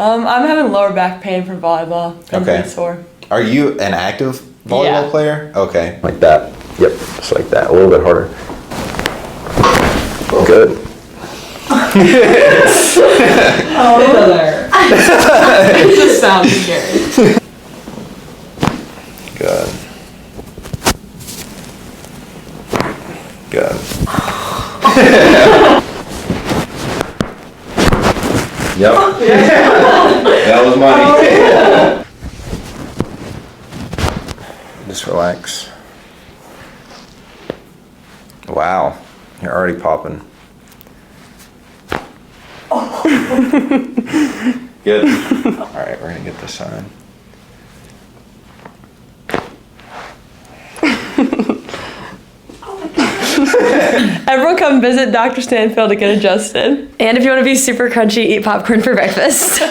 I'm having lower back pain from volleyball. I'm Okay. pretty sore. Are you an active volleyball Yeah. player? Okay. Like that. Yep, just like that. A little bit harder. Good. It just sounds scary. Good. Good. Yep. That was money. Just relax. Wow, you're already popping. Good. All right, we're gonna get this sign. Everyone come visit Dr. Stanfield to get adjusted. And if you want to be super crunchy, eat popcorn for breakfast.